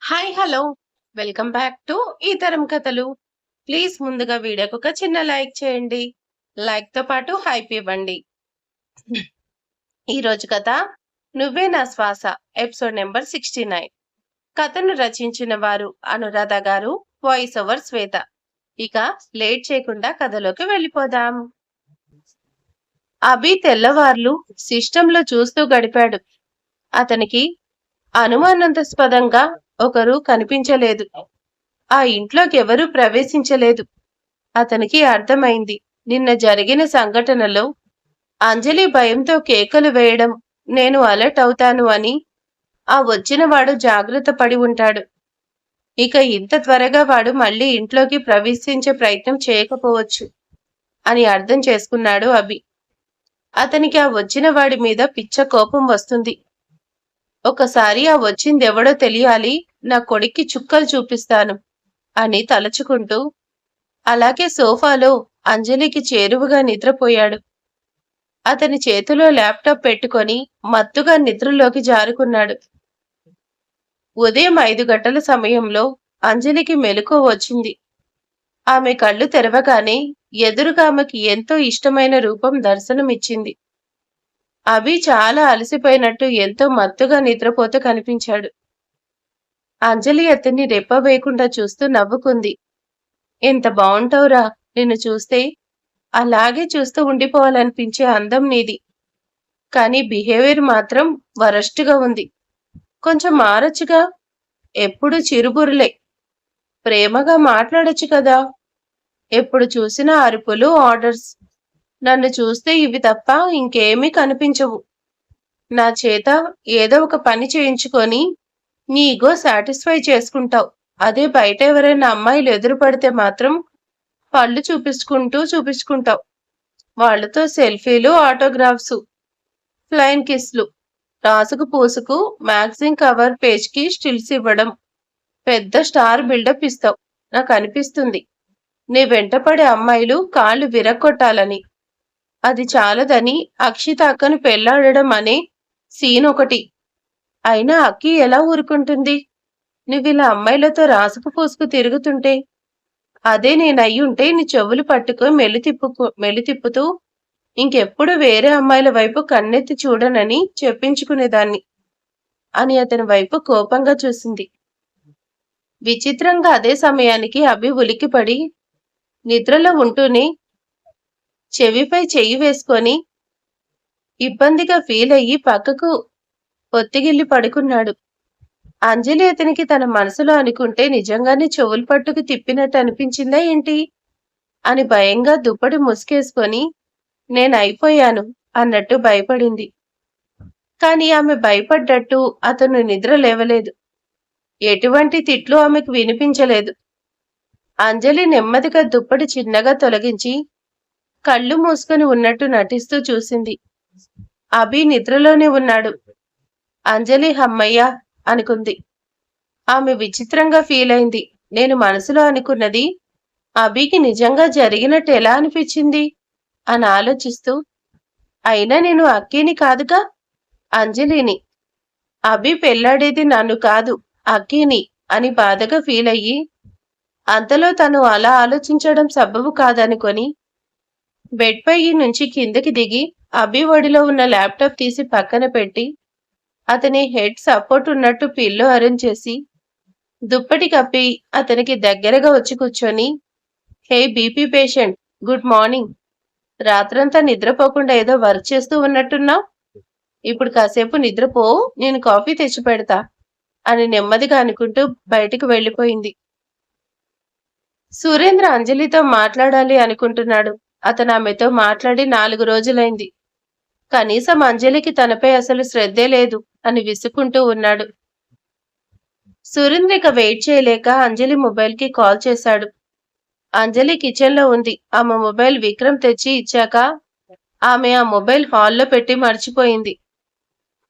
Hi hello welcome back to ఈ తరం కథలు. ప్లీజ్ ముందుగా వీడియోకి ఒక చిన్న లైక్ చేయండి. లైక్ తో పాటు హైప్ ఇవ్వండి. ఈ రోజు కథ నువ్వే నా శ్వాస ఎపిసోడ్ నెంబర్ 69. కథను రచించిన వారు అనురాధ గారు, వాయిస్ ఓవర్ శ్వేత. ఇక లేట్ చేయకుండా కథలోకి వెళ్ళిపోదాం. అభి తెల్లవార్లు సిస్టంలో చూస్తూ గడిపాడు. అతనికి అనుమానాస్పదంగా ఒకరు కనిపించలేదు. ఆ ఇంట్లోకి ఎవరూ ప్రవేశించలేదు. అతనికి అర్థమైంది, నిన్న జరిగిన సంఘటనలో అంజలి భయంతో కేకలు వేయడం, నేను అలర్ట్ అవుతాను అని ఆ వచ్చినవాడు జాగ్రత్త పడి ఉంటాడు. ఇక ఇంత త్వరగా వాడు మళ్ళీ ఇంట్లోకి ప్రవేశించే ప్రయత్నం చేయకపోవచ్చు అని అర్థం చేసుకున్నాడు అభి. అతనికి ఆ వచ్చిన వాడి మీద పిచ్చ కోపం వస్తుంది. ఒకసారి ఆ వచ్చిందెవడో తెలియాలి, నా కొడుక్కి చుక్కలు చూపిస్తాను అని తలచుకుంటూ అలాగే సోఫాలో అంజలికి చేరువగా నిద్రపోయాడు. అతని చేతిలో ల్యాప్టాప్ పెట్టుకొని మత్తుగా నిద్రలోకి జారుకున్నాడు. ఉదయం 5 గంటల సమయంలో అంజలికి మెలకువ వచ్చింది. ఆమె కళ్ళు తెరవగానే ఎదురుగా ఆమెకి ఎంతో ఇష్టమైన రూపం దర్శనమిచ్చింది. అభి చాలా అలసిపోయినట్టు ఎంతో మత్తుగా నిద్రపోతూ కనిపించాడు. అంజలి అతన్ని రెప్పవేయకుండా చూస్తూ నవ్వుకుంది. ఎంత బావుంటావురా, నిన్ను చూస్తే అలాగే చూస్తూ ఉండిపోవాలనిపించే అందం నీది. కానీ బిహేవియర్ మాత్రం వరస్ట్గా ఉంది. కొంచెం మారొచ్చుగా. ఎప్పుడు చిరుబురులే. ప్రేమగా మాట్లాడొచ్చు కదా. ఎప్పుడు చూసినా అరుపులు, ఆర్డర్స్. నన్ను చూస్తే ఇవి తప్ప ఇంకేమీ కనిపించవు. నా చేత ఏదో ఒక పని చేయించుకొని నీ ఈగో సాటిస్ఫై చేసుకుంటావు. అదే బయట ఎవరైనా అమ్మాయిలు ఎదురుపడితే మాత్రం పళ్ళు చూపించుకుంటావు. వాళ్లతో సెల్ఫీలు, ఆటోగ్రాఫ్స్, ఫ్లైన్ కిస్లు, రాసుకు పూసుకు మ్యాగజైన్ కవర్ పేజ్ కి స్టిల్స్ ఇవ్వడం, పెద్ద స్టార్ బిల్డప్ ఇస్తావు. నాకు అనిపిస్తుంది నీ వెంటపడే అమ్మాయిలు కాళ్ళు విరగొట్టాలని. అది చాలదని అక్షిత అక్కను పెళ్లాడడం అనే సీన్ ఒకటి. అయినా అక్కి ఎలా ఊరుకుంటుంది? నువ్విలా అమ్మాయిలతో రాసుకు పూసుకు తిరుగుతుంటే? అదే నేనయ్యుంటే నీ చెవులు పట్టుకు మెల్లి తిప్పుతూ ఇంకెప్పుడు వేరే అమ్మాయిల వైపు కన్నెత్తి చూడనని చెప్పించుకునేదాన్ని అని అతని వైపు కోపంగా చూసింది. విచిత్రంగా అదే సమయానికి అభి ఉలిక్కిపడి నిద్రలో ఉంటూనే చెవిపై చెయ్యి వేసుకొని ఇబ్బందిగా ఫీల్ అయ్యి పక్కకు ఒత్తిగిల్లి పడుకున్నాడు. అంజలి అతనికి తన మనసులో అనుకుంటే నిజంగానే చెవులు పట్టుకు తిప్పినట్టు అనిపించిందా ఏంటి అని భయంగా దుప్పటి ముసుకేసుకొని నేనైపోయాను అన్నట్టు భయపడింది. కాని ఆమె భయపడ్డట్టు అతను నిద్ర లేవలేదు. ఎటువంటి తిట్లు ఆమెకు వినిపించలేదు. అంజలి నెమ్మదిగా దుప్పటి చిన్నగా తొలగించి కళ్ళు మూసుకొని ఉన్నట్టు నటిస్తూ చూసింది. అభి నిద్రలోనే ఉన్నాడు. అంజలి హమ్మయ్య అనుకుంది. ఆమె విచిత్రంగా ఫీల్ అయింది. నేను మనసులో అనుకున్నది అభికి నిజంగా జరిగినట్టు ఎలా అనిపించింది అని ఆలోచిస్తూ, అయినా నేను అక్కిని కాదుగా, అంజలిని. అభి పెళ్లాడేది నన్ను కాదు, అక్కిని అని బాధగా ఫీల్ అయ్యి అంతలో తను అలా ఆలోచించడం సబబు కాదనుకొని బెడ్ పై నుంచి కిందకి దిగి అభి ఒడిలో ఉన్న ల్యాప్టాప్ తీసి పక్కన పెట్టి అతని హెడ్ సపోర్ట్ ఉన్నట్టు పిల్లో అరేంజ్ చేసి దుప్పటి కప్పి అతనికి దగ్గరగా వచ్చి కూర్చొని, హే బీపీ పేషెంట్, గుడ్ మార్నింగ్. రాత్రంతా నిద్రపోకుండా ఏదో వర్క్ చేస్తూ ఉన్నట్టున్నావు. ఇప్పుడు కాసేపు నిద్రపో, నేను కాఫీ తెచ్చి పెడతా అని నెమ్మదిగా అనుకుంటూ బయటికి వెళ్ళిపోయింది. సురేంద్ర అంజలితో మాట్లాడాలి అనుకుంటున్నాడు. అతను ఆమెతో మాట్లాడి 4 రోజులైంది. కనీసం అంజలికి తనపై అసలు శ్రద్ధే లేదు అని విసుక్కుంటూ ఉన్నాడు. సురేంద్ర ఇక వెయిట్ చేయలేక అంజలి మొబైల్ కి కాల్ చేశాడు. అంజలి కిచెన్ లో ఉంది. ఆమె మొబైల్ విక్రమ్ తెచ్చి ఇచ్చాక ఆమె ఆ మొబైల్ హాల్లో పెట్టి మర్చిపోయింది.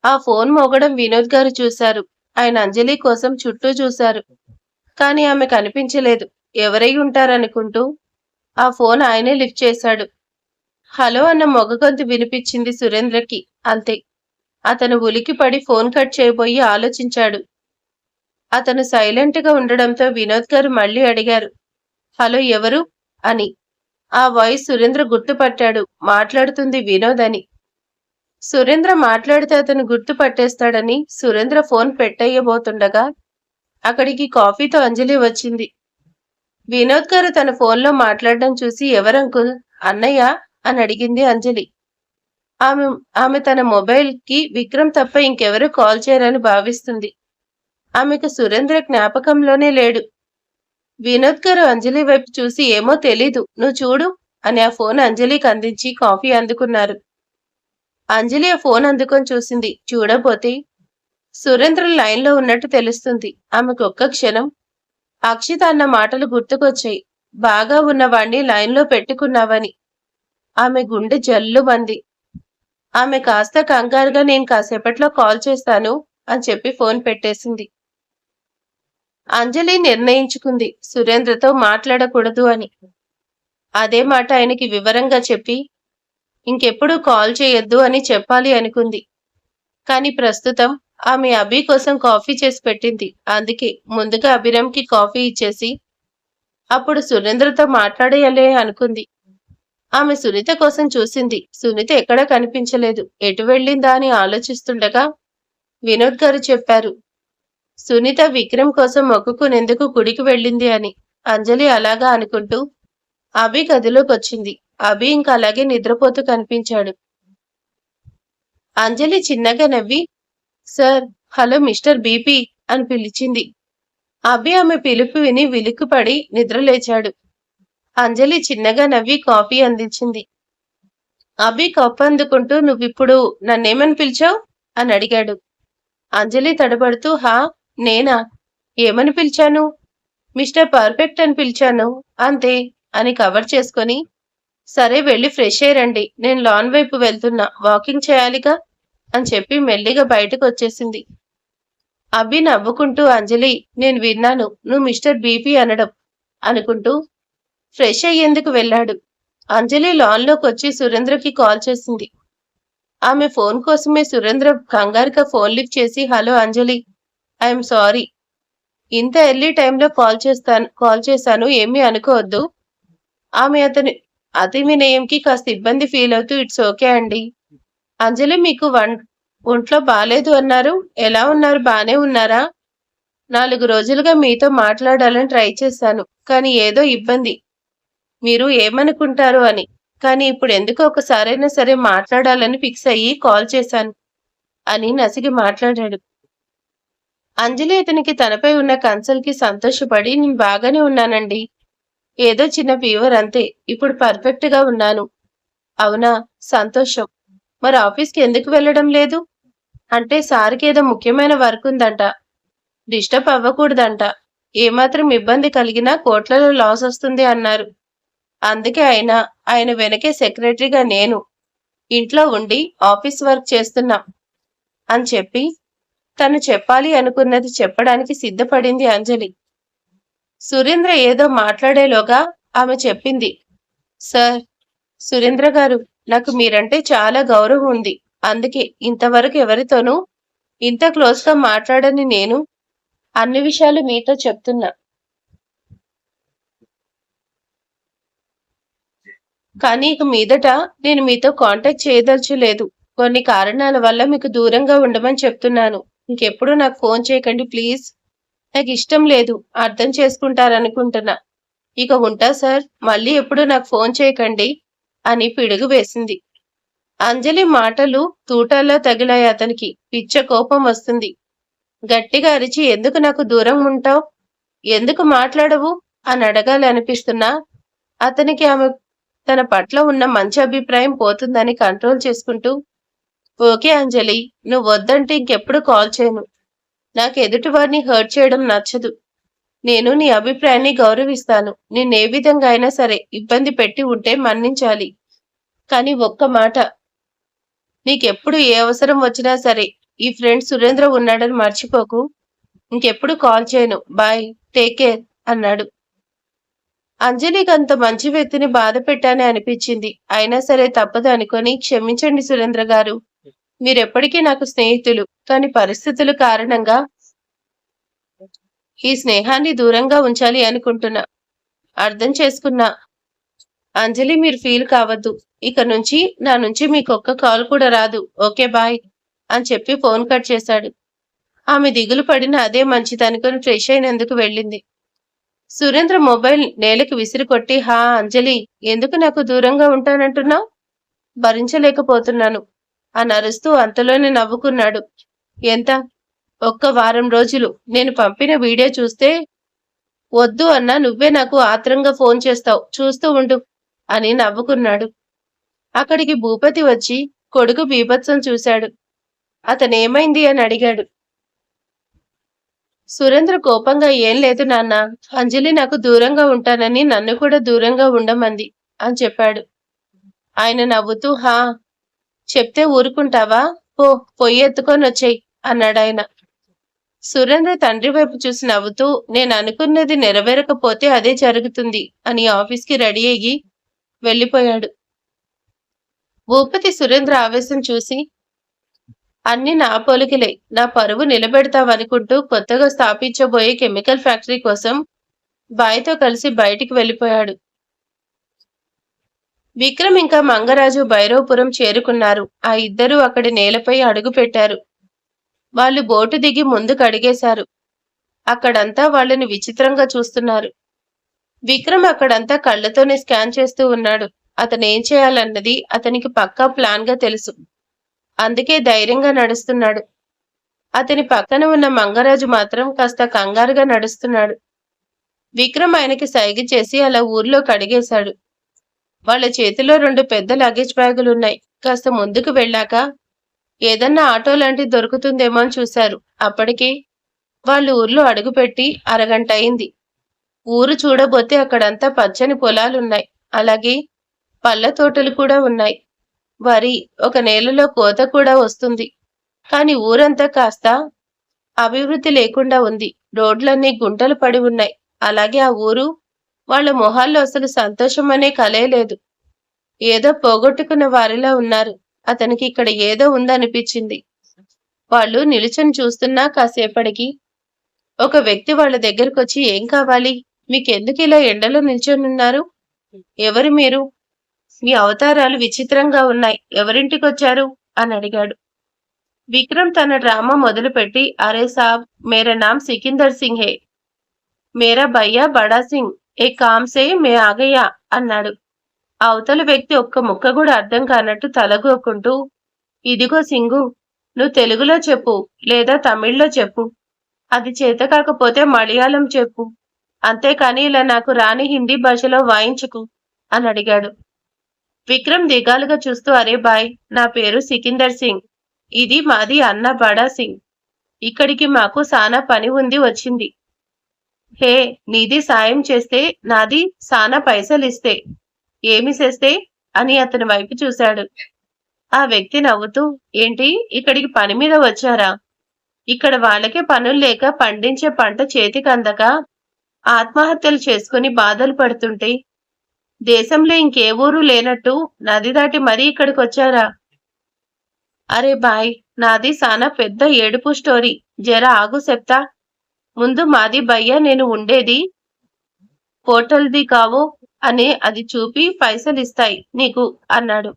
ఆ ఫోన్ మోగడం వినోద్ గారు చూశారు. ఆయన అంజలి కోసం చుట్టూ చూశారు. కానీ ఆమె కనిపించలేదు. ఎవరై ఉంటారనుకుంటూ ఆ ఫోన్ ఆయనే లిఫ్ట్ చేశాడు. హలో అన్న మొగ గొంతు వినిపించింది సురేంద్రకి. అంతే. అతను ఉలికిపడి ఫోన్ కట్ చేయబోయి ఆలోచించాడు. అతను సైలెంట్ గా ఉండడంతో వినోద్ గారు మళ్ళీ అడిగారు, హలో ఎవరు అని. ఆ వాయిస్ సురేంద్ర గుర్తుపట్టాడు. మాట్లాడుతుంది వినోద్ అని. సురేంద్ర మాట్లాడితే అతను గుర్తు పట్టేస్తాడని సురేంద్ర ఫోన్ పెట్టేయబోతుండగా అక్కడికి కాఫీతో అంజలి వచ్చింది. వినోద్ గారు తన ఫోన్లో మాట్లాడడం చూసి ఎవరంకుల్, అన్నయ్య అని అడిగింది అంజలి. ఆమె ఆమె తన మొబైల్ కి విక్రమ్ తప్ప ఇంకెవరూ కాల్ చేయరని భావిస్తుంది. ఆమెకు సురేంద్ర జ్ఞాపకంలోనే లేడు. వినోద్ గారు అంజలి వైపు చూసి ఏమో తెలీదు, నువ్వు చూడు అని ఆ ఫోన్ అంజలికి అందించి కాఫీ అందుకున్నారు. అంజలి ఆ ఫోన్ అందుకొని చూసింది. చూడబోతే సురేంద్ర లైన్లో ఉన్నట్టు తెలుస్తుంది. ఆమెకు ఒక్క క్షణం అక్షిత అన్న మాటలు గుర్తుకొచ్చాయి. బాగా ఉన్నవాణ్ణి లైన్లో పెట్టుకున్నావని. ఆమె గుండె జల్లుమంది. ఆమె కాస్త కంగారుగా నేను కాసేపట్లో కాల్ చేస్తాను అని చెప్పి ఫోన్ పెట్టేసింది. అంజలి నిర్ణయించుకుంది సురేంద్రతో మాట్లాడకూడదు అని. అదే మాట ఆయనకి వివరంగా చెప్పి ఇంకెప్పుడు కాల్ చేయొద్దు అని చెప్పాలి అనుకుంది. కానీ ప్రస్తుతం ఆమె అభి కోసం కాఫీ చేసి పెట్టింది. అందుకే ముందుగా అభిరామ్కి కాఫీ ఇచ్చేసి అప్పుడు సురేంద్రతో మాట్లాడేయాలే అనుకుంది. ఆమె సునీత కోసం చూసింది. సునీత ఎక్కడా కనిపించలేదు. ఎటు వెళ్ళిందా అని ఆలోచిస్తుండగా వినోద్ గారు చెప్పారు, సునీత విక్రమ్ కోసం మొక్కుకునేందుకు గుడికి వెళ్ళింది అని. అంజలి అలాగా అనుకుంటూ అభి గదిలోకి వచ్చింది. అభి ఇంకా అలాగే నిద్రపోతూ కనిపించాడు. అంజలి చిన్నగా నవ్వి, సార్, హలో మిస్టర్ బీపీ అని పిలిచింది. అభి ఆమె పిలుపు విని విలుక్కుపడి నిద్రలేచాడు. అంజలి చిన్నగా నవ్వి కాఫీ అందించింది. అభి కప్పు అందుకుంటూ నువ్విప్పుడు నన్నేమని పిలిచావు అని అడిగాడు. అంజలి తడబడుతూ, హా, నేనా? ఏమని పిలిచాను? మిస్టర్ పర్ఫెక్ట్ అని పిలిచాను అంతే అని కవర్ చేసుకొని, సరే వెళ్ళి ఫ్రెష్ అయ్యండి, నేను లాన్ వైపు వెళ్తున్నా, వాకింగ్ చేయాలిగా అని చెప్పి మెల్లిగా బయటకు వచ్చేసింది. అభి నవ్వుకుంటూ, అంజలి, నేను విన్నాను నువ్వు మిస్టర్ బీపీ అనడం అనుకుంటూ ఫ్రెష్ అయ్యేందుకు వెళ్ళాడు. అంజలి లాన్లోకి వచ్చి సురేంద్రకి కాల్ చేసింది. ఆమె ఫోన్ కోసమే సురేంద్ర కంగారుగా ఫోన్ లిఫ్ట్ చేసి, హలో అంజలి, ఐఎమ్ సారీ, ఇంత ఎర్లీ టైంలో కాల్ చేశాను, ఏమీ అనుకోవద్దు. ఆమె అతి వినయంకి కాస్త ఇబ్బంది ఫీల్ అవుతూ, ఇట్స్ ఓకే అండి. అంజలి, మీకు ఒంట్లో బాలేదు అన్నారు, ఎలా ఉన్నారు, బానే ఉన్నారా? 4 రోజులుగా మీతో మాట్లాడాలని ట్రై చేశాను, కానీ ఏదో ఇబ్బంది, మీరు ఏమనుకుంటారు అని. కానీ ఇప్పుడు ఎందుకో ఒకసారైనా సరే మాట్లాడాలని ఫిక్స్ అయ్యి కాల్ చేశాను అని నసిగి మాట్లాడాడు. అంజలి అతనికి తనపై ఉన్న కన్సల్కి సంతోషపడి, నేను బాగానే ఉన్నానండి, ఏదో చిన్న ఫీవర్ అంతే, ఇప్పుడు పర్ఫెక్ట్ గా ఉన్నాను. అవునా, సంతోషం. మరి ఆఫీస్కి ఎందుకు వెళ్ళడం లేదు అంటే, సార్కి ఏదో ముఖ్యమైన వర్క్ ఉందంట, డిస్టర్బ్ అవ్వకూడదంట, ఏమాత్రం ఇబ్బంది కలిగినా కోట్లలో లాస్ వస్తుంది అన్నారు. అందుకే ఆయన వెనకే సెక్రటరీగా నేను ఇంట్లో ఉండి ఆఫీస్ వర్క్ చేస్తున్నా అని చెప్పి తను చెప్పాలి అనుకున్నది చెప్పడానికి సిద్ధపడింది అంజలి. సురేంద్ర ఏదో మాట్లాడేలోగా ఆమె చెప్పింది, సార్, సురేంద్ర గారు, నాకు మీరంటే చాలా గౌరవం ఉంది, అందుకే ఇంతవరకు ఎవరితోనూ ఇంత క్లోజ్గా మాట్లాడని నేను అన్ని విషయాలు మీతో చెప్తున్నా. కానీ ఇక మీదట నేను మీతో కాంటాక్ట్ చేయదలుచులేదు. కొన్ని కారణాల వల్ల మీకు దూరంగా ఉండమని చెప్తున్నాను. ఇంకెప్పుడు నాకు ఫోన్ చేయకండి ప్లీజ్. నాకు ఇష్టం లేదు, అర్థం చేసుకుంటారనుకుంటున్నా. ఇక ఉంటా సార్, మళ్ళీ ఎప్పుడు నాకు ఫోన్ చేయకండి అని పిడుగు వేసింది. అంజలి మాటలు తూటాల్లో తగిలాయి అతనికి. పిచ్చ కోపం వస్తుంది. గట్టిగా అరిచి, ఎందుకు నాకు దూరం ఉంటావు, ఎందుకు మాట్లాడవు అని అడగాలి అనిపిస్తున్నా అతనికి ఆమె తన పట్ల ఉన్న మంచి అభిప్రాయం పోతుందని కంట్రోల్ చేసుకుంటూ, ఓకే అంజలి, నువ్వు వద్దంటే ఇంకెప్పుడు కాల్ చేయను. నాకు ఎదుటివారిని హర్ట్ చేయడం నచ్చదు. నేను నీ అభిప్రాయాన్ని గౌరవిస్తాను. నిన్నే విధంగా అయినా సరే ఇబ్బంది పెట్టి ఉంటే మన్నించాలి. కానీ ఒక్క మాట, నీకెప్పుడు ఏ అవసరం వచ్చినా సరే ఈ ఫ్రెండ్ సురేంద్ర ఉన్నాడని మర్చిపోకు. ఇంకెప్పుడు కాల్ చేయను, బాయ్, టేక్ కేర్ అన్నాడు. అంజలికి అంత మంచి వ్యక్తిని బాధ పెట్టానే అనిపించింది. అయినా సరే తప్పదు అనుకొని, క్షమించండి సురేంద్ర గారు, మీరెప్పటికీ నాకు స్నేహితులు, కానీ పరిస్థితుల కారణంగా ఈ స్నేహాన్ని దూరంగా ఉంచాలి అనుకుంటున్నా. అర్థం చేసుకున్నా. అంజలి, మీరు ఫీల్ కావద్దు. ఇక నుంచి నా నుంచి మీకొక్క కాల్ కూడా రాదు. ఓకే బాయ్ అని చెప్పి ఫోన్ కట్ చేశాడు. ఆమె దిగులు పడిన అదే మంచిదనుకుని ఫ్రెష్ అయినందుకు వెళ్ళింది. సురేంద్ర మొబైల్ నేలకి విసిరికొట్టి, హా అంజలి, ఎందుకు నాకు దూరంగా ఉంటానంటున్నావు? భరించలేకపోతున్నాను అని అరుస్తూ అంతలోనే నవ్వుకున్నాడు. ఎంత? ఒక్క వారం రోజులు. నేను పంపిన వీడియో చూస్తే వద్దు అన్నా నువ్వే నాకు ఆత్రంగా ఫోన్ చేస్తావు, చూస్తూ ఉండు అని నవ్వుకున్నాడు. అక్కడికి భూపతి వచ్చి కొడుకు బీభత్సం చూశాడు. అతనేమైంది అని అడిగాడు. సురేంద్ర కోపంగా, ఏం లేదు నాన్న, అంజలి నాకు దూరంగా ఉంటానని నన్ను కూడా దూరంగా ఉండమంది అని చెప్పాడు. ఆయన నవ్వుతూ, హా, చెప్తే ఊరుకుంటావా? పొయ్యి ఎత్తుకొని వచ్చేయి అన్నాడాయన. సురేంద్ర తండ్రి వైపు చూసి నవ్వుతూ, నేను అనుకున్నది నెరవేరకపోతే అదే జరుగుతుంది అని ఆఫీస్కి రెడీ అయ్యి వెళ్ళిపోయాడు. భూపతి సురేంద్ర ఆవేశం చూసి, అన్ని నా పోలికలే, నా పరువు నిలబెడతావనుకుంటూ కొత్తగా స్థాపించబోయే కెమికల్ ఫ్యాక్టరీ కోసం బాయ్తో కలిసి బయటికి వెళ్ళిపోయాడు. విక్రమ్ ఇంకా మంగరాజు భైరవపురం చేరుకున్నారు. ఆ ఇద్దరూ అక్కడి నేలపై అడుగు పెట్టారు. వాళ్ళు బోటు దిగి ముందుకు అడిగేశారు. అక్కడంతా వాళ్ళని విచిత్రంగా చూస్తున్నారు. విక్రమ్ అక్కడంతా కళ్ళతోనే స్కాన్ చేస్తూ ఉన్నాడు. అతనేం చేయాలన్నది అతనికి పక్కా ప్లాన్ గా తెలుసు. అందుకే ధైర్యంగా నడుస్తున్నాడు. అతని పక్కన ఉన్న మంగరాజు మాత్రం కాస్త కంగారుగా నడుస్తున్నాడు. విక్రమ్ ఆయనకి సైగ చేసి అలా ఊర్లోకి అడిగేశాడు. వాళ్ళ చేతిలో 2 పెద్ద లగేజ్ బ్యాగులున్నాయి. కాస్త ముందుకు వెళ్ళాక ఏదన్నా ఆటో లాంటిది దొరుకుతుందేమో అని చూశారు. అప్పటికి వాళ్ళు ఊర్లో అడుగుపెట్టి అరగంట అయింది. ఊరు చూడబోతే అక్కడంతా పచ్చని పొలాలున్నాయి. అలాగే పళ్ళ తోటలు కూడా ఉన్నాయి. వరి ఒక నేలలో కోత కూడా వస్తుంది. కాని ఊరంతా కాస్త అభివృద్ధి లేకుండా ఉంది. రోడ్లన్నీ గుంటలు పడి ఉన్నాయి. అలాగే ఆ ఊరు వాళ్ళ మొహాల్లో అసలు సంతోషం అనే కలే లేదు. ఏదో పోగొట్టుకున్న వారిలా ఉన్నారు. అతనికి ఇక్కడ ఏదో ఉందనిపించింది. వాళ్ళు నిలుచుని చూస్తున్నా కాసేపటికి ఒక వ్యక్తి వాళ్ళ దగ్గరకొచ్చి, ఏం కావాలి? మీకెందుకు ఇలా ఎండలో నిల్చొనున్నారు? ఎవరు మీరు? మీ అవతారాలు విచిత్రంగా ఉన్నాయి. ఎవరింటికొచ్చారు అని అడిగాడు. విక్రమ్ తన డ్రామా మొదలుపెట్టి, అరే సాబ్, మేరా నామ్ సికిందర్ సింగ్ హే, మేరా భయ్యా బడా సింగ్, ఏ కామ్ సే మే ఆగయ్యా అన్నాడు. అవతల వ్యక్తి ఒక్క ముక్క కూడా అర్థం కానట్టు తలగోకుంటూ, ఇదిగో సింగు, నువ్వు తెలుగులో చెప్పు లేదా తమిళ్లో చెప్పు. అది చేత కాకపోతే మలయాళం చెప్పు. అంతేకాని ఇలా నాకు రాని హిందీ భాషలో వాయించుకు అని అడిగాడు. విక్రమ్ దిగాలుగా చూస్తూ, అరే బాయ్, నా పేరు సికిందర్ సింగ్. ఇది మాది అన్న బడా సింగ్. ఇక్కడికి మాకు సానా పని ఉంది వచ్చింది. హే, నీది సాయం చేస్తే నాది సానా పైసలిస్తే ఏమి చేస్తే అని అతని వైపు చూశాడు. ఆ వ్యక్తి నవ్వుతూ, ఏంటి, ఇక్కడికి పని మీద వచ్చారా? ఇక్కడ వాళ్ళకే పనులు లేక పండించే పంట చేతికి అందక ఆత్మహత్యలు చేసుకుని బాధలు పడుతుంటే దేశంలో ఇంకే ఊరు లేనట్టు నది దాటి మరీ ఇక్కడికి వచ్చారా? అరే బాయ్, నాది సానా పెద్ద ఏడుపు స్టోరీ. జర ఆగు చెప్తా. ముందు మాది భయ్యా, నేను ఉండేది హోటల్ది కావు అని అది చూపి పైసలిస్తాయి నీకు అన్నాడు.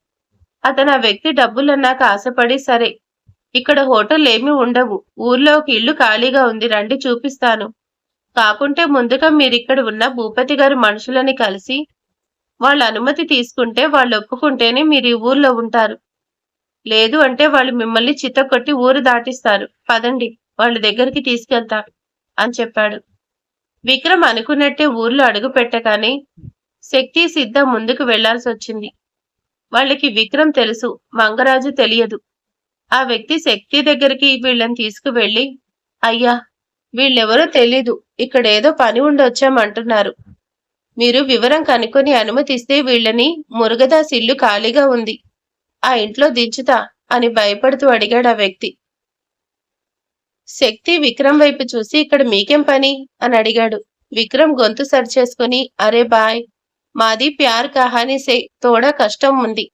అతను ఆ వ్యక్తి డబ్బులన్నాక ఆశపడి, సరే, ఇక్కడ హోటల్ ఏమీ ఉండవు. ఊర్లో ఒక ఇల్లు ఖాళీగా ఉంది, రండి చూపిస్తాను. కాకుంటే ముందుగా మీరిక్కడ ఉన్న భూపతి గారి మనుషులని కలిసి వాళ్ళ అనుమతి తీసుకుంటే, వాళ్ళు ఒప్పుకుంటేనే మీరు ఈ ఊర్లో ఉంటారు. లేదు అంటే వాళ్ళు మిమ్మల్ని చితకొట్టి ఊరు దాటిస్తారు. పదండి, వాళ్ళ దగ్గరికి తీసుకెళ్తా అని చెప్పాడు. విక్రమ్ అనుకున్నట్టే ఊర్లో అడుగు పెట్టగానే శక్తి సిద్ధ ముందుకు వెళ్లాల్సి వచ్చింది. వాళ్ళకి విక్రమ్ తెలుసు, మంగరాజు తెలియదు. ఆ వ్యక్తి శక్తి దగ్గరికి వీళ్ళని తీసుకువెళ్లి, అయ్యా, వీళ్ళెవరో తెలీదు, ఇక్కడేదో పని ఉండొచ్చామంటున్నారు. మీరు వివరం కనుక్కొని అనుమతిస్తే వీళ్ళని మురుగదాస్ ఇల్లు ఖాళీగా ఉంది, ఆ ఇంట్లో దించుతా అని భయపడుతూ అడిగాడు ఆ వ్యక్తి. శక్తి విక్రమ్ వైపు చూసి, ఇక్కడ మీకేం పని అని అడిగాడు. విక్రమ్ గొంతు సరిచేసుకుని, అరే బాయ్, మాది ప్యార్ కహానీ సే తోడా కష్టం ఉంది.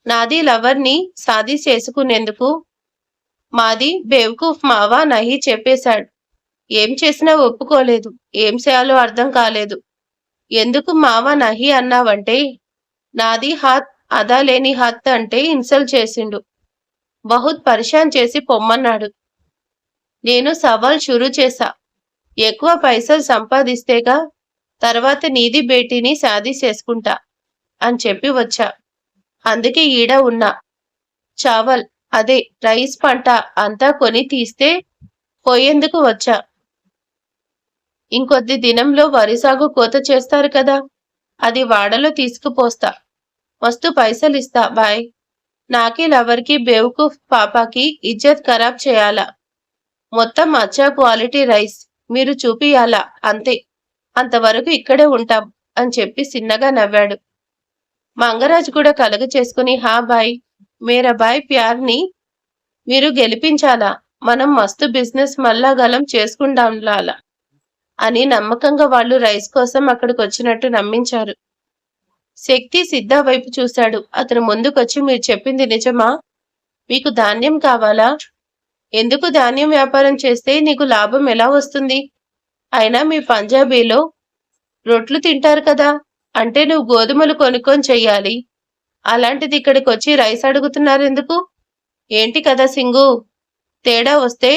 నాది లవర్ని సాది చేసుకునేందుకు మాది బేవకూఫ్ మావా నహి చెప్పేశాడు. ఏం చేసినా ఒప్పుకోలేదు. ఏం చేయాలో అర్థం కాలేదు. ఎందుకు మావా నహి అన్నావంటే నాది హాత్ అదా లేని హత్ అంటే ఇన్సల్ట్ చేసిండు. బహుత్ పరిశాన్ చేసి పొమ్మన్నాడు. నేను సవాల్ షురూ చేశా. ఎక్కువ పైసలు సంపాదిస్తేగా తర్వాత నీది బేటీని శాదీ చేసుకుంటా అని చెప్పి వచ్చా. అందుకే ఈడ ఉన్నా. చావల్ అదే రైస్ పంట అంతా కొని తీస్తే పోయేందుకు వచ్చా. ఇంకొద్ది దినంలో వరి సాగు కోత చేస్తారు కదా, అది వాడలో తీసుకుపోస్తా. మస్తు పైసలిస్తా బాయ్. నాకి లవర్కి బేవకూఫ్ పాపాకి ఇజ్జత్ ఖరాబ్ చేయాలా. మొత్తం అచ్చా క్వాలిటీ రైస్ మీరు చూపియాలా అంతే. అంతవరకు ఇక్కడే ఉంటాం అని చెప్పి చిన్నగా నవ్వాడు. మంగరాజు కూడా కలుగ చేసుకుని హా బాయ్ మేరా బాయ్ ప్యార్ని మీరు గెలిపించాలా. మనం మస్తు బిజినెస్ మల్లాగలం చేసుకుందాంలాలా అని నమ్మకంగా వాళ్ళు రైస్ కోసం అక్కడికి వచ్చినట్టు నమ్మించారు. శక్తి సిద్ధ వైపు చూశాడు. అతను ముందుకొచ్చి మీరు చెప్పింది నిజమా? మీకు ధాన్యం కావాలా? ఎందుకు ధాన్యం వ్యాపారం చేస్తే నీకు లాభం ఎలా వస్తుంది? అయినా మీ పంజాబీలో రొట్లు తింటారు కదా, అంటే నువ్వు గోధుమలు కొనుక్కొని చెయ్యాలి. అలాంటిది ఇక్కడికి వచ్చి రైస్ అడుగుతున్నారెందుకు? ఏంటి కదా సింగు, తేడా వస్తే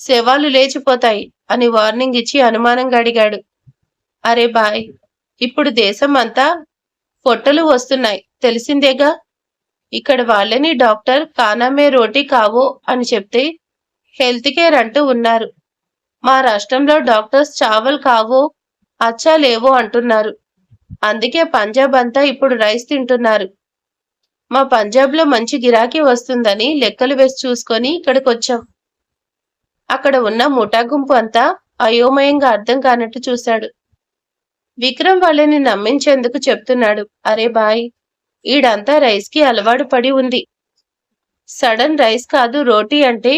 శవాలు లేచిపోతాయి అని వార్నింగ్ ఇచ్చి అనుమానంగా అడిగాడు. అరే బాయ్, ఇప్పుడు దేశం అంతా పొట్టలు వస్తున్నాయి తెలిసిందేగా. ఇక్కడ వాళ్ళని డాక్టర్ కానామే రోటీ కావో అని చెప్తే హెల్త్ కేర్ అంటూ ఉన్నారు. మా రాష్ట్రంలో డాక్టర్స్ చావల్ కావో అచ్చా లేవో అంటున్నారు. అందుకే పంజాబ్ అంతా ఇప్పుడు రైస్ తింటున్నారు. మా పంజాబ్లో మంచి గిరాకీ వస్తుందని లెక్కలు వేసి చూసుకొని ఇక్కడికి వచ్చాం. అక్కడ ఉన్న ముఠా గుంపు అంతా అయోమయంగా అర్థం కానట్టు చూశాడు. విక్రమ్ వాళ్ళని నమ్మించేందుకు చెప్తున్నాడు. అరే బాయ్, ఈడంతా రైస్ కి అలవాటు పడి ఉంది. సడన్ రైస్ కాదు రోటీ అంటే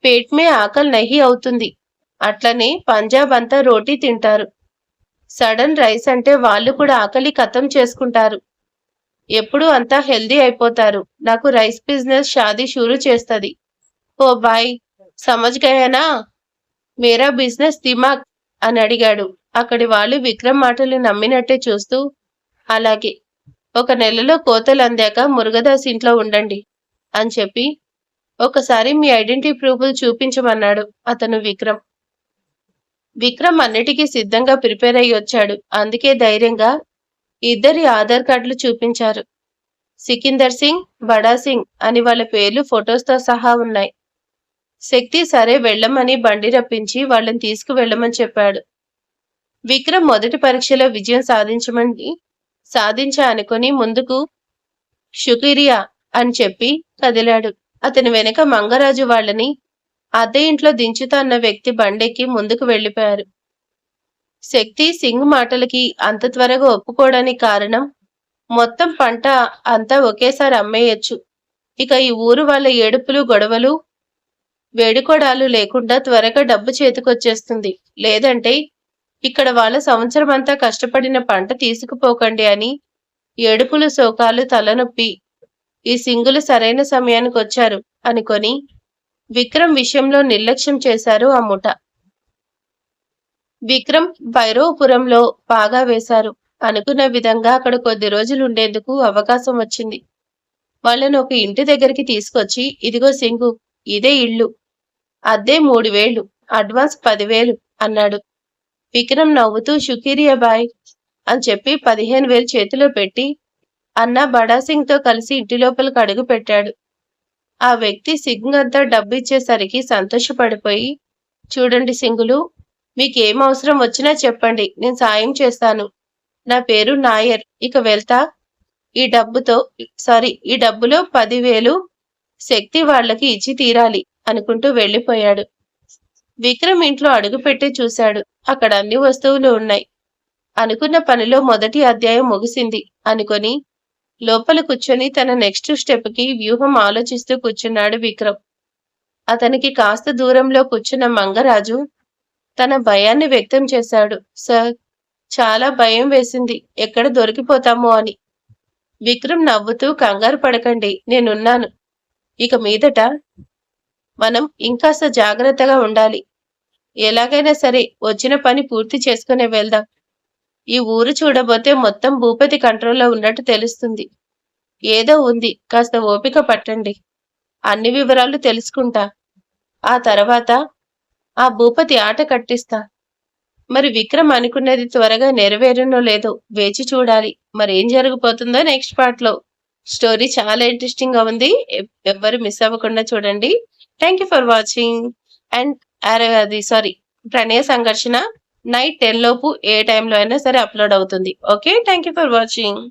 పేట్మే ఆకలి నహి అవుతుంది. అట్లనే పంజాబ్ అంతా రోటీ తింటారు. సడన్ రైస్ అంటే వాళ్ళు కూడా ఆకలి ఖతం చేసుకుంటారు. ఎప్పుడు అంతా హెల్దీ అయిపోతారు. నాకు రైస్ బిజినెస్ షాదీ షురూ చేస్తది. ఓ బాయ్ సమజ్ గయానా మేరా బిజినెస్ దిమాగ్ అని అడిగాడు. అక్కడి వాళ్ళు విక్రమ్ మాటలు నమ్మినట్టే చూస్తూ అలాగే 1 నెలలో కోతలు అందాక మురుగదాస్ ఇంట్లో ఉండండి అని చెప్పి ఒకసారి మీ ఐడెంటిటీ ప్రూఫ్లు చూపించమన్నాడు అతను విక్రమ్ అన్నిటికీ సిద్ధంగా ప్రిపేర్ అయ్యి వచ్చాడు. అందుకే ధైర్యంగా ఇద్దరి ఆధార్ కార్డులు చూపించారు. సికిందర్ సింగ్, బడా సింగ్ అని వాళ్ళ పేర్లు ఫొటోస్తో సహా ఉన్నాయి. శక్తి సరే వెళ్ళమని బండి రప్పించి వాళ్ళని తీసుకువెళ్ళమని చెప్పాడు. విక్రమ్ మొదటి పరీక్షలో విజయం సాధించా అనుకుని ముందుకు షుక్రియా అని చెప్పి కదిలాడు. అతని వెనక మంగరాజు వాళ్ళని అద్దె ఇంట్లో దించుతా అన్న వ్యక్తి బండెక్కి ముందుకు వెళ్లిపోయారు. శక్తి సింగ్ మాటలకి అంత త్వరగా ఒప్పుకోవడానికి కారణం మొత్తం పంట అంతా ఒకేసారి అమ్మేయచ్చు. ఇక ఈ ఊరు వాళ్ళ ఏడుపులు గొడవలు వేడుకోడాలు లేకుండా త్వరగా డబ్బు చేతికొచ్చేస్తుంది. లేదంటే ఇక్కడ వాళ్ళ సంవత్సరం అంతా కష్టపడిన పంట తీసుకుపోకండి అని ఏడుపులు శోకాలు తలనొప్పి ఈ సింగులు సరైన సమయానికి వచ్చారు అనుకొని విక్రమ్ విషయంలో నిర్లక్ష్యం చేశారు ఆ ముఠ. విక్రమ్ భైరవపురంలో బాగా వేశారు. అనుకున్న విధంగా అక్కడ కొద్ది రోజులు ఉండేందుకు అవకాశం వచ్చింది. వాళ్ళను ఒక ఇంటి దగ్గరికి తీసుకొచ్చి ఇదిగో సింగు, ఇదే ఇల్లు, అద్దె 3000, అడ్వాన్స్ 10,000 అన్నాడు. విక్రమ్ నవ్వుతూ షుకీరియా బాయ్ అని చెప్పి 15,000 చేతిలో పెట్టి అన్న బడాసింగ్ తో కలిసి ఇంటి లోపలికి అడుగు పెట్టాడు. ఆ వ్యక్తి సింగ్ అంతా డబ్బు ఇచ్చేసరికి సంతోషపడిపోయి చూడండి సింగులు, మీకేం అవసరం వచ్చినా చెప్పండి, నేను సాయం చేస్తాను. నా పేరు నాయర్, ఇక వెళ్తా. ఈ డబ్బులో 10,000 శక్తి వాళ్ళకి ఇచ్చి తీరాలి అనుకుంటూ వెళ్లిపోయాడు. విక్రమ్ ఇంట్లో అడుగుపెట్టి చూశాడు. అక్కడ అన్ని వస్తువులు ఉన్నాయి. అనుకున్న పనిలో మొదటి అధ్యాయం ముగిసింది అనుకొని లోపల కూర్చొని తన నెక్స్ట్ స్టెప్ కి వ్యూహం ఆలోచిస్తూ కూర్చున్నాడు విక్రమ్. అతనికి కాస్త దూరంలో కూర్చున్న మంగరాజు తన భయాన్ని వ్యక్తం చేశాడు. సార్, చాలా భయం వేసింది, ఎక్కడ దొరికిపోతామో అని. విక్రమ్ నవ్వుతూ కంగారు పడకండి, నేనున్నాను. ఇక మీదట మనం ఇంకాస్త జాగ్రత్తగా ఉండాలి. ఎలాగైనా సరే వచ్చిన పని పూర్తి చేసుకునే వెళ్దాం. ఈ ఊరు చూడబోతే మొత్తం భూపతి కంట్రోల్లో ఉన్నట్టు తెలుస్తుంది. ఏదో ఉంది, కాస్త ఓపిక పట్టండి. అన్ని వివరాలు తెలుసుకుంటా. ఆ తర్వాత ఆ భూపతి ఆట కట్టిస్తా. మరి విక్రమ్ అనుకున్నది త్వరగా నెరవేరునో లేదో వేచి చూడాలి. మరి ఏం జరగబోతుందో నెక్స్ట్ పార్ట్ లో. స్టోరీ చాలా ఇంట్రెస్టింగ్ గా ఉంది. ఎవ్వరు మిస్ అవ్వకుండా చూడండి. Thank you for watching. And sorry, ప్రణయ సంఘర్షణ నైట్ 10 లోపు ఏ టైంలో అయినా సరే అప్లోడ్ అవుతుంది. Okay, thank you for watching.